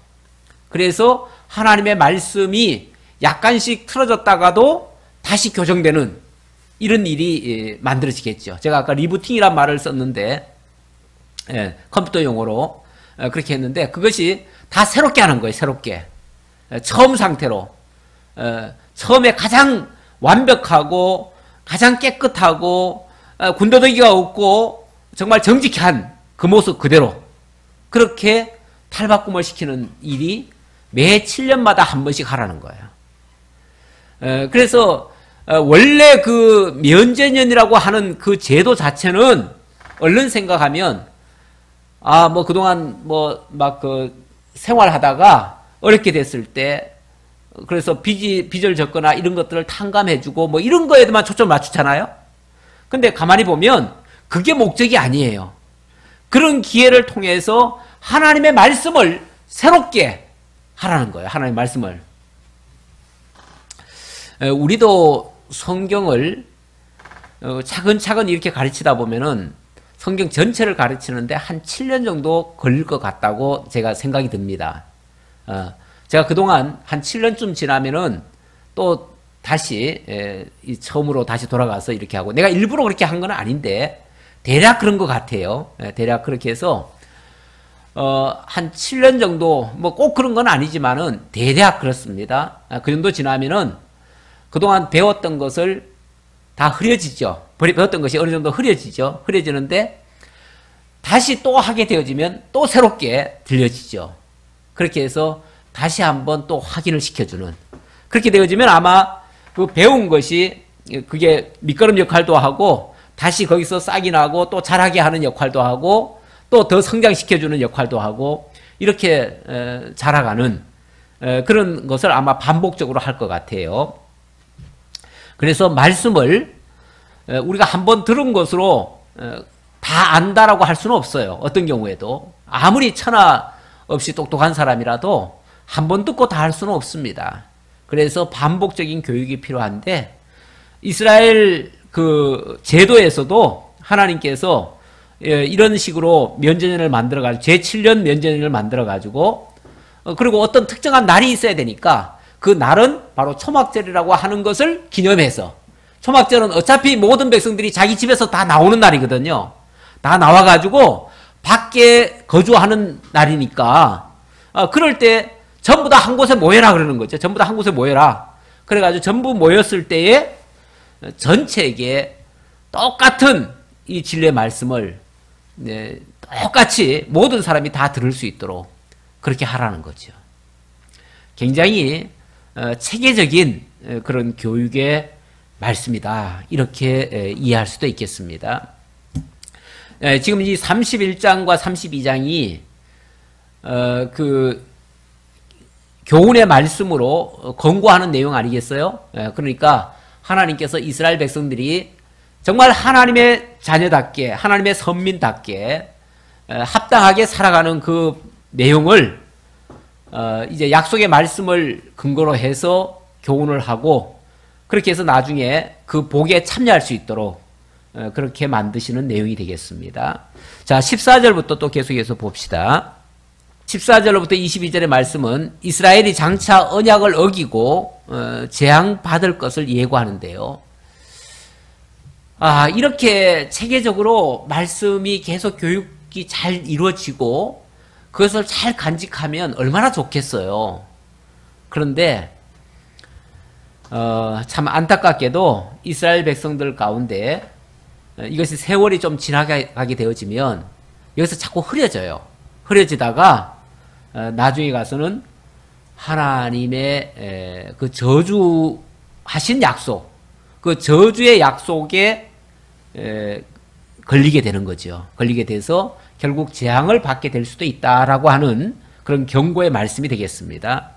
그래서 하나님의 말씀이 약간씩 틀어졌다가도 다시 교정되는 이런 일이 만들어지겠죠. 제가 아까 리부팅이란 말을 썼는데 컴퓨터 용어로 그렇게 했는데 그것이 다 새롭게 하는 거예요. 새롭게. 처음 상태로. 처음에 가장 완벽하고 가장 깨끗하고 군더더기가 없고 정말 정직한 그 모습 그대로 그렇게 탈바꿈을 시키는 일이 매 7년마다 한 번씩 하라는 거예요. 그래서 원래 그 면제년이라고 하는 그 제도 자체는 얼른 생각하면 뭐 그동안 뭐 막 그 생활하다가 어렵게 됐을 때 그래서 빚을 졌거나 이런 것들을 탕감해주고 뭐 이런 거에만 초점을 맞추잖아요. 근데 가만히 보면 그게 목적이 아니에요. 그런 기회를 통해서 하나님의 말씀을 새롭게 하라는 거예요. 하나님의 말씀을. 우리도 성경을 차근차근 이렇게 가르치다 보면은 성경 전체를 가르치는데 한 7년 정도 걸릴 것 같다고 제가 생각이 듭니다. 제가 그동안 한 7년쯤 지나면은 또 다시 처음으로 다시 돌아가서 이렇게 하고 내가 일부러 그렇게 한 건 아닌데 대략 그런 것 같아요. 대략 그렇게 해서 한 7년 정도 뭐 꼭 그런 건 아니지만은 대략 그렇습니다. 그 정도 지나면은 그동안 배웠던 것을 다 흐려지죠. 배웠던 것이 어느 정도 흐려지죠. 흐려지는데 다시 또 하게 되어지면 또 새롭게 들려지죠. 그렇게 해서 다시 한번 또 확인을 시켜주는 그렇게 되어지면 아마 그 배운 것이 그게 밑거름 역할도 하고 다시 거기서 싹이 나고 또 자라게 하는 역할도 하고 또 더 성장시켜주는 역할도 하고 이렇게 자라가는 그런 것을 아마 반복적으로 할 것 같아요. 그래서 말씀을 우리가 한번 들은 것으로 다 안다라고 할 수는 없어요. 어떤 경우에도 아무리 천하 없이 똑똑한 사람이라도 한 번 듣고 다 할 수는 없습니다. 그래서 반복적인 교육이 필요한데 이스라엘 그 제도에서도 하나님께서 이런 식으로 면제년을 만들어가지고 제7년 면제년을 만들어가지고 그리고 어떤 특정한 날이 있어야 되니까 그 날은 바로 초막절이라고 하는 것을 기념해서 초막절은 어차피 모든 백성들이 자기 집에서 다 나오는 날이거든요. 다 나와가지고 밖에 거주하는 날이니까 그럴 때 전부 다 한 곳에 모여라 그러는 거죠. 전부 다 한 곳에 모여라. 그래가지고 전부 모였을 때에 전체에게 똑같은 이 진리의 말씀을 똑같이 모든 사람이 다 들을 수 있도록 그렇게 하라는 거죠. 굉장히 체계적인 그런 교육의 말씀이다. 이렇게 이해할 수도 있겠습니다. 지금 이 31장과 32장이 그 교훈의 말씀으로 권고하는 내용 아니겠어요? 그러니까 하나님께서 이스라엘 백성들이 정말 하나님의 자녀답게, 하나님의 선민답게 합당하게 살아가는 그 내용을 이제 약속의 말씀을 근거로 해서 교훈을 하고 그렇게 해서 나중에 그 복에 참여할 수 있도록 그렇게 만드시는 내용이 되겠습니다. 자, 14절부터 또 계속해서 봅시다. 14절로부터 22절의 말씀은 이스라엘이 장차 언약을 어기고 재앙받을 것을 예고하는데요. 이렇게 체계적으로 말씀이 계속 교육이 잘 이루어지고 그것을 잘 간직하면 얼마나 좋겠어요. 그런데 참 안타깝게도 이스라엘 백성들 가운데 이것이 세월이 좀 지나가게 되어지면 여기서 자꾸 흐려져요. 흐려지다가 나중에 가서는 하나님의 그 저주하신 약속, 그 저주의 약속에 걸리게 되는 거죠. 걸리게 돼서 결국 재앙을 받게 될 수도 있다라고 하는 그런 경고의 말씀이 되겠습니다.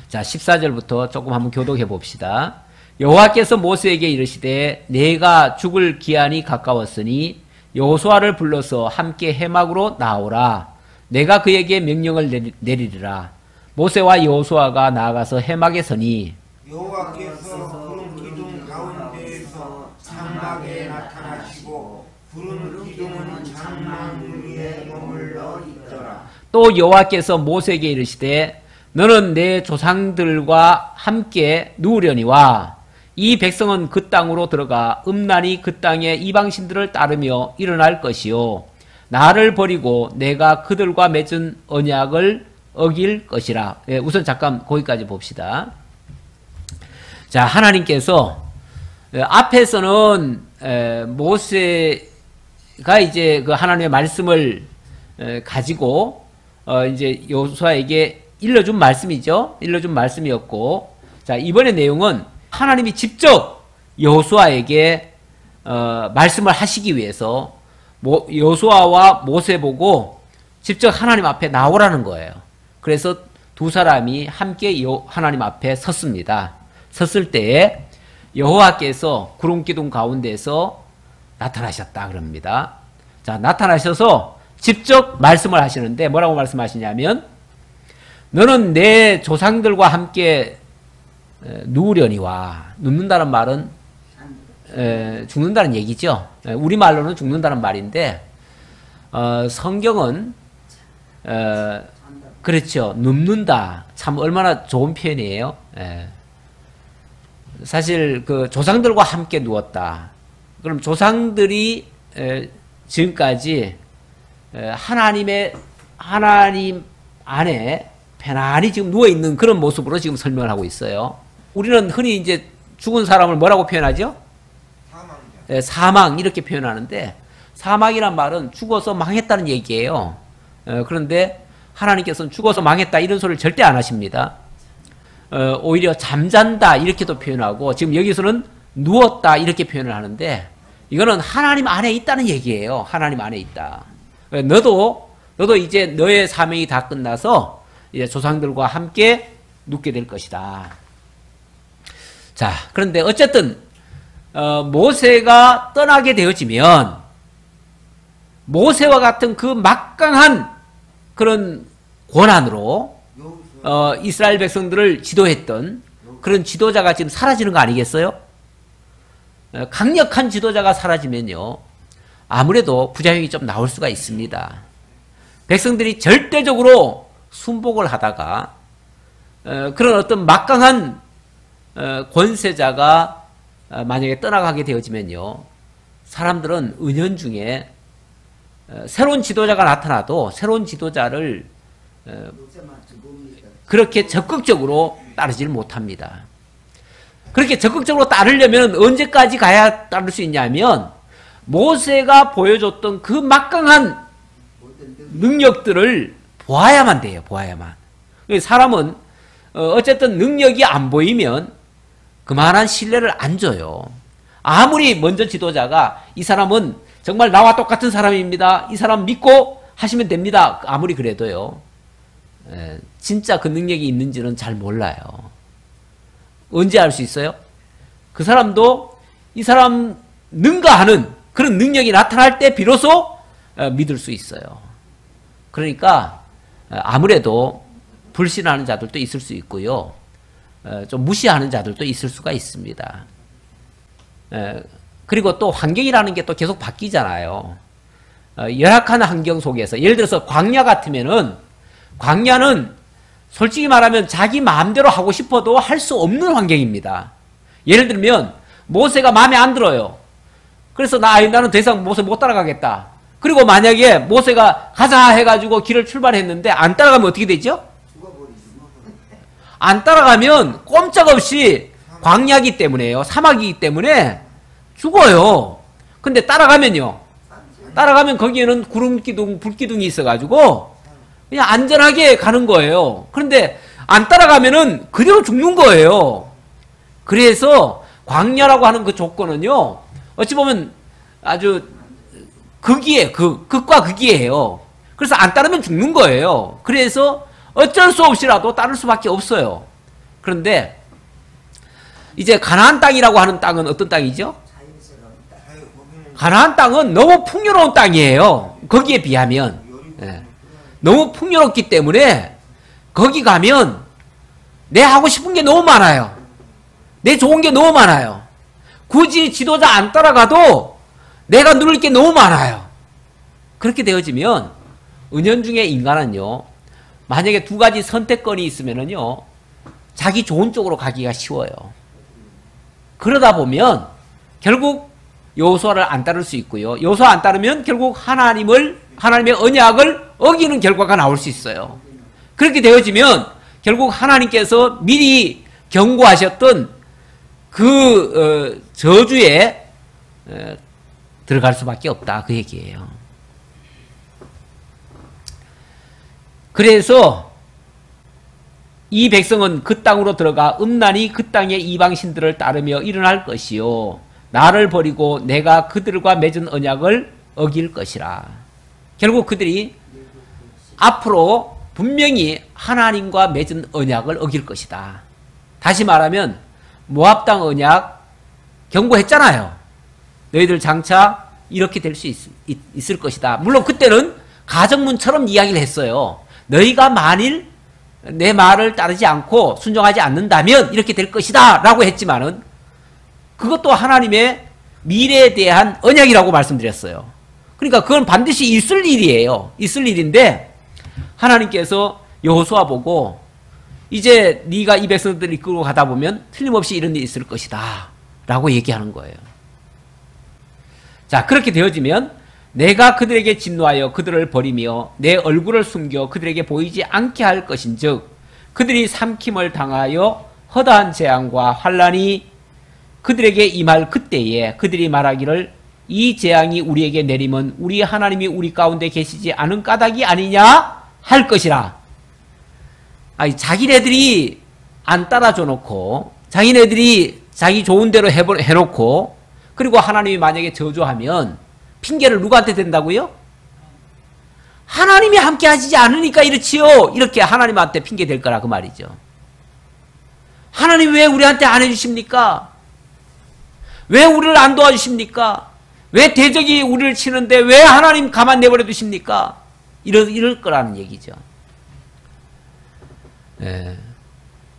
자, 14절부터 조금 한번 교독해 봅시다. 여호와께서 모세에게 이르시되 내가 죽을 기한이 가까웠으니 여호수아를 불러서 함께 해막으로 나오라. 내가 그에게 명령을 내리리라. 모세와 여호수아가 나아가서 해막에 서니 여호와께서 구름 기둥 가운데에서 장막에 나타나시고 구름 기둥은 장막 위에 머물러 있더라. 또 여호와께서 모세에게 이르시되 너는 내 조상들과 함께 누우려니와 이 백성은 그 땅으로 들어가 음란히 그 땅의 이방신들을 따르며 일어날 것이요 나를 버리고 내가 그들과 맺은 언약을 어길 것이라. 우선 잠깐 거기까지 봅시다. 자, 하나님께서 앞에서는 모세가 이제 그 하나님의 말씀을 가지고 이제 여호수아에게 일러준 말씀이죠. 일러준 말씀이었고, 자, 이번의 내용은 하나님이 직접 여호수아에게 말씀을 하시기 위해서 여호수아와 모세 보고 직접 하나님 앞에 나오라는 거예요. 그래서 두 사람이 함께 하나님 앞에 섰습니다. 섰을 때에 여호와께서 구름 기둥 가운데서 나타나셨다 그럽니다. 자, 나타나셔서 직접 말씀을 하시는데 뭐라고 말씀하시냐면 너는 내 조상들과 함께 누우려니와. 눕는다는 말은 죽는다는 얘기죠. 우리말로는 죽는다는 말인데 성경은 그렇죠. 눕는다. 참 얼마나 좋은 표현이에요. 사실 그 조상들과 함께 누웠다. 그럼 조상들이 지금까지 하나님 안에 편안히 지금 누워있는 그런 모습으로 지금 설명을 하고 있어요. 우리는 흔히 이제 죽은 사람을 뭐라고 표현하죠? 사망 이렇게 표현하는데 사망이란 말은 죽어서 망했다는 얘기예요. 그런데 하나님께서는 죽어서 망했다 이런 소리를 절대 안 하십니다. 오히려 잠잔다 이렇게도 표현하고 지금 여기서는 누웠다 이렇게 표현을 하는데 이거는 하나님 안에 있다는 얘기예요. 하나님 안에 있다. 너도 이제 너의 사명이 다 끝나서 이제 조상들과 함께 눕게 될 것이다. 자, 그런데 어쨌든 모세가 떠나게 되어지면 모세와 같은 그 막강한 그런 권한으로 이스라엘 백성들을 지도했던 그런 지도자가 지금 사라지는 거 아니겠어요? 강력한 지도자가 사라지면요 아무래도 부작용이 좀 나올 수가 있습니다. 백성들이 절대적으로 순복을 하다가 그런 어떤 막강한 권세자가 만약에 떠나가게 되어지면요 사람들은 은연중에 새로운 지도자가 나타나도 새로운 지도자를 그렇게 적극적으로 따르질 못합니다. 그렇게 적극적으로 따르려면 언제까지 가야 따를 수 있냐면 모세가 보여줬던 그 막강한 능력들을 보아야만 돼요. 보아야만. 사람은 어쨌든 능력이 안 보이면 그만한 신뢰를 안 줘요. 아무리 먼저 지도자가 이 사람은 정말 나와 똑같은 사람입니다. 이 사람 믿고 하시면 됩니다. 아무리 그래도요. 진짜 그 능력이 있는지는 잘 몰라요. 언제 알 수 있어요? 그 사람도 이 사람 능가하는 그런 능력이 나타날 때 비로소 믿을 수 있어요. 그러니까 아무래도 불신하는 자들도 있을 수 있고요. 좀 무시하는 자들도 있을 수가 있습니다. 그리고 또 환경이라는 게 또 계속 바뀌잖아요. 열악한 환경 속에서 예를 들어서 광야 같으면은 광야는 솔직히 말하면 자기 마음대로 하고 싶어도 할 수 없는 환경입니다. 예를 들면 모세가 마음에 안 들어요. 그래서 나는 더 이상 모세 못 따라가겠다. 그리고 만약에 모세가 가자 해가지고 길을 출발했는데 안 따라가면 어떻게 되죠? 안 따라가면 꼼짝없이 광야이기 때문에요. 사막이기 때문에 죽어요. 근데 따라가면요. 따라가면 거기에는 구름기둥, 불기둥이 있어가지고 그냥 안전하게 가는 거예요. 그런데 안 따라가면은 그대로 죽는 거예요. 그래서 광야라고 하는 그 조건은요. 어찌 보면 아주 극과 극이에요. 그래서 안 따르면 죽는 거예요. 그래서 어쩔 수 없이라도 따를 수밖에 없어요. 그런데 이제 가나안 땅이라고 하는 땅은 어떤 땅이죠? 가나안 땅은 너무 풍요로운 땅이에요. 거기에 비하면. 너무 풍요롭기 때문에 거기 가면 내 하고 싶은 게 너무 많아요. 내 좋은 게 너무 많아요. 굳이 지도자 안 따라가도 내가 누릴 게 너무 많아요. 그렇게 되어지면 은연중에 인간은요. 만약에 두 가지 선택권이 있으면은요. 자기 좋은 쪽으로 가기가 쉬워요. 그러다 보면 결국 여호수아를 안 따를 수 있고요. 여호수아 안 따르면 결국 하나님의 언약을 어기는 결과가 나올 수 있어요. 그렇게 되어지면 결국 하나님께서 미리 경고하셨던 그 저주에 들어갈 수밖에 없다. 그 얘기예요. 그래서 이 백성은 그 땅으로 들어가 음란히 그 땅의 이방신들을 따르며 일어날 것이요. 나를 버리고 내가 그들과 맺은 언약을 어길 것이라. 결국 그들이 앞으로 분명히 하나님과 맺은 언약을 어길 것이다. 다시 말하면 모압 땅 언약 경고했잖아요. 너희들 장차 이렇게 될 수 있을 것이다. 물론 그때는 가정문처럼 이야기를 했어요. 너희가 만일 내 말을 따르지 않고 순종하지 않는다면 이렇게 될 것이다 라고 했지만은 그것도 하나님의 미래에 대한 언약이라고 말씀드렸어요. 그러니까 그건 반드시 있을 일이에요. 있을 일인데 하나님께서 여호수아 보고 이제 네가 이 백성들을 이끌고 가다 보면 틀림없이 이런 일이 있을 것이다 라고 얘기하는 거예요. 자, 그렇게 되어지면 내가 그들에게 진노하여 그들을 버리며 내 얼굴을 숨겨 그들에게 보이지 않게 할 것인즉 그들이 삼킴을 당하여 허다한 재앙과 환난이 그들에게 임할 그때에 그들이 말하기를 이 재앙이 우리에게 내리면 우리 하나님이 우리 가운데 계시지 않은 까닭이 아니냐 할 것이라. 아니, 자기네들이 안 따라줘 놓고 자기네들이 자기 좋은 대로 해놓고 그리고 하나님이 만약에 저주하면 핑계를 누구한테 댄다고요? 하나님이 함께 하시지 않으니까 이렇지요. 이렇게 하나님한테 핑계 댈 거라 그 말이죠. 하나님 왜 우리한테 안 해주십니까? 왜 우리를 안 도와주십니까? 왜 대적이 우리를 치는데 왜 하나님 가만 내버려 두십니까? 이럴 거라는 얘기죠. 네.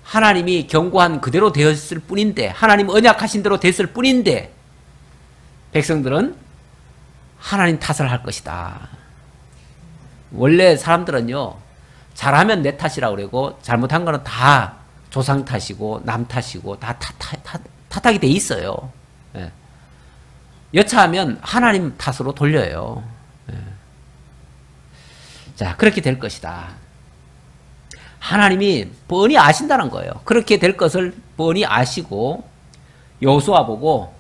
하나님이 경고한 그대로 되었을 뿐인데 하나님 언약하신 대로 됐을 뿐인데 백성들은 하나님 탓을 할 것이다. 원래 사람들은요. 잘하면 내 탓이라고 그러고 잘못한 거는 다 조상 탓이고 남 탓이고 다 탓하게 돼 있어요. 예. 여차하면 하나님 탓으로 돌려요. 예. 자, 그렇게 될 것이다. 하나님이 뻔히 아신다는 거예요. 그렇게 될 것을 뻔히 아시고 여호수아 보고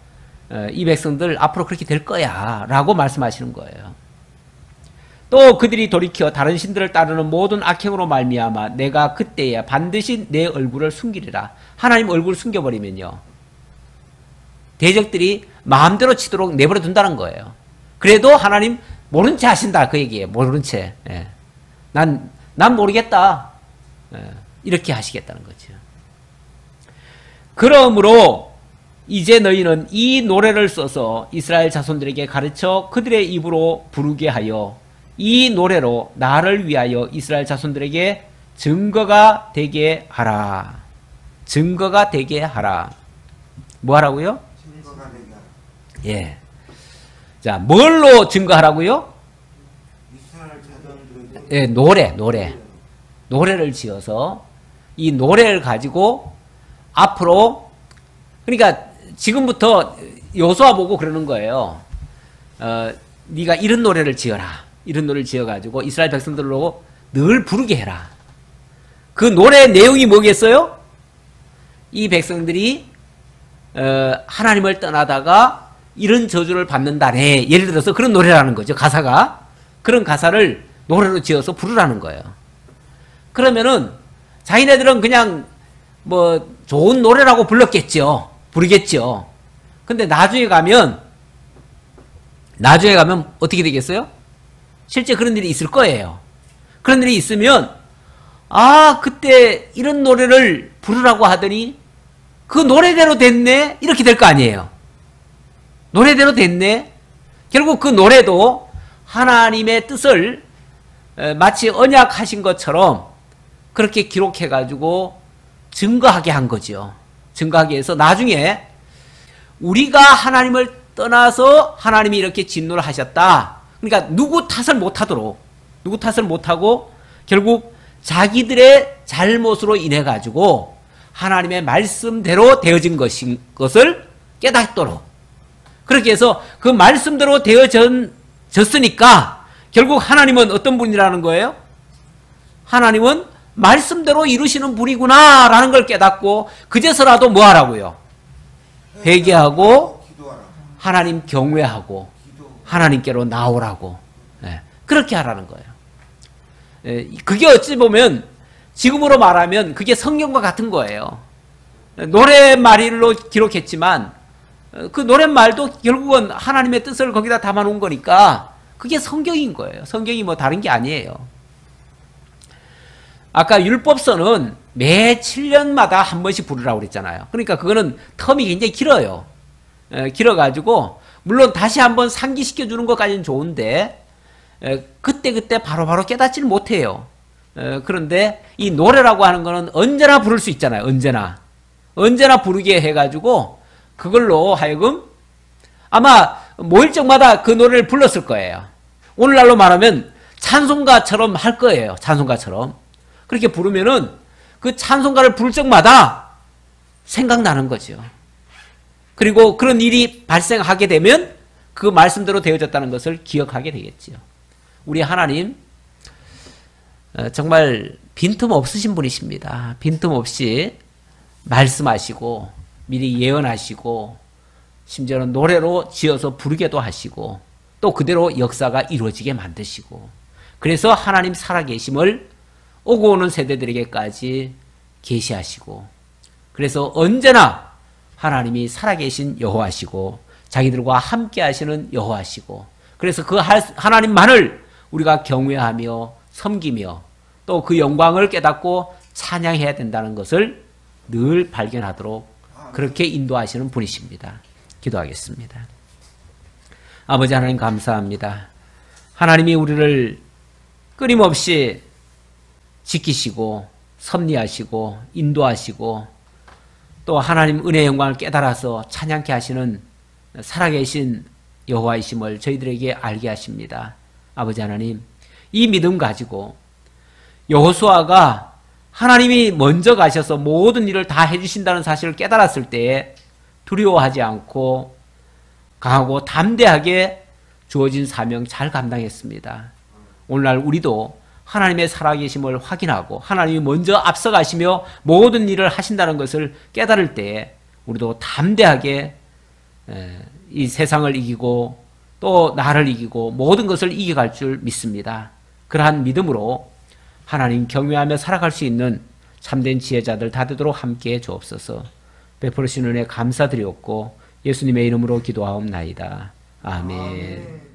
이 백성들 앞으로 그렇게 될 거야 라고 말씀하시는 거예요. 또 그들이 돌이켜 다른 신들을 따르는 모든 악행으로 말미암아 내가 그때야 반드시 내 얼굴을 숨기리라. 하나님 얼굴을 숨겨버리면요, 대적들이 마음대로 치도록 내버려 둔다는 거예요. 그래도 하나님 모른 채 하신다, 그 얘기예요. 모른 채. 예. 난 모르겠다. 예. 이렇게 하시겠다는 거죠. 그러므로 이제 너희는 이 노래를 써서 이스라엘 자손들에게 가르쳐 그들의 입으로 부르게 하여 이 노래로 나를 위하여 이스라엘 자손들에게 증거가 되게 하라. 증거가 되게 하라. 뭐 하라고요? 증거가 되게 하라. 예. 자, 뭘로 증거하라고요? 이스라엘 자손들에게 예, 노래를 지어서 이 노래를 가지고 앞으로, 그러니까 지금부터 여호수아 보고 그러는 거예요. 네가 이런 노래를 지어라. 이런 노래를 지어가지고 이스라엘 백성들로 늘 부르게 해라. 그 노래의 내용이 뭐겠어요? 이 백성들이 하나님을 떠나다가 이런 저주를 받는다네. 예를 들어서 그런 노래라는 거죠. 가사가. 그런 가사를 노래로 지어서 부르라는 거예요. 그러면은 자기네들은 그냥 뭐 좋은 노래라고 불렀겠죠. 부르겠죠. 근데 나중에 가면 어떻게 되겠어요? 실제 그런 일이 있을 거예요. 그런 일이 있으면, 아, 그때 이런 노래를 부르라고 하더니 그 노래대로 됐네? 이렇게 될 거 아니에요. 노래대로 됐네? 결국 그 노래도 하나님의 뜻을 마치 언약하신 것처럼 그렇게 기록해가지고 증거하게 한 거죠. 증거하게 해서 나중에 우리가 하나님을 떠나서 하나님이 이렇게 진노를 하셨다. 그러니까 누구 탓을 못하고 결국 자기들의 잘못으로 인해 가지고 하나님의 말씀대로 되어진 것을 깨닫도록, 그렇게 해서 그 말씀대로 되어졌으니까 결국 하나님은 어떤 분이라는 거예요? 하나님은 말씀대로 이루시는 분이구나 라는 걸 깨닫고 그제서라도 뭐 하라고요? 회개하고 하나님 경외하고 하나님께로 나오라고, 그렇게 하라는 거예요. 그게 어찌 보면 지금으로 말하면 그게 성경과 같은 거예요. 노랫말로 기록했지만 그 노랫말도 결국은 하나님의 뜻을 거기다 담아놓은 거니까 그게 성경인 거예요. 성경이 뭐 다른 게 아니에요. 아까 율법서는 매 7년마다 한 번씩 부르라고 그랬잖아요. 그러니까 그거는 텀이 굉장히 길어요. 길어가지고 물론 다시 한번 상기시켜 주는 것까지는 좋은데 그때 바로바로 깨닫지를 못해요. 그런데 이 노래라고 하는 거는 언제나 부를 수 있잖아요. 언제나 부르게 해가지고 그걸로 하여금 아마 모일적마다 그 노래를 불렀을 거예요. 오늘날로 말하면 찬송가처럼 할 거예요. 찬송가처럼. 그렇게 부르면은 그 찬송가를 부를 적마다 생각나는 거죠. 그리고 그런 일이 발생하게 되면 그 말씀대로 되어졌다는 것을 기억하게 되겠죠. 우리 하나님 정말 빈틈없으신 분이십니다. 빈틈없이 말씀하시고 미리 예언하시고 심지어는 노래로 지어서 부르게도 하시고 또 그대로 역사가 이루어지게 만드시고, 그래서 하나님 살아계심을 오고 오는 세대들에게까지 계시하시고, 그래서 언제나 하나님이 살아계신 여호와시고 자기들과 함께 하시는 여호와시고, 그래서 그 하나님만을 우리가 경외하며 섬기며 또 그 영광을 깨닫고 찬양해야 된다는 것을 늘 발견하도록 그렇게 인도하시는 분이십니다. 기도하겠습니다. 아버지 하나님 감사합니다. 하나님이 우리를 끊임없이 지키시고 섭리하시고 인도하시고 또 하나님 은혜의 영광을 깨달아서 찬양케 하시는 살아계신 여호와이심을 저희들에게 알게 하십니다. 아버지 하나님, 이 믿음 가지고 여호수아가 하나님이 먼저 가셔서 모든 일을 다 해주신다는 사실을 깨달았을 때에 두려워하지 않고 강하고 담대하게 주어진 사명 잘 감당했습니다. 오늘날 우리도 하나님의 살아계심을 확인하고 하나님이 먼저 앞서가시며 모든 일을 하신다는 것을 깨달을 때에 우리도 담대하게 이 세상을 이기고 또 나를 이기고 모든 것을 이겨갈 줄 믿습니다. 그러한 믿음으로 하나님 경외하며 살아갈 수 있는 참된 지혜자들 다 되도록 함께해 주옵소서. 베풀으신 은혜 감사드리옵고 예수님의 이름으로 기도하옵나이다. 아멘.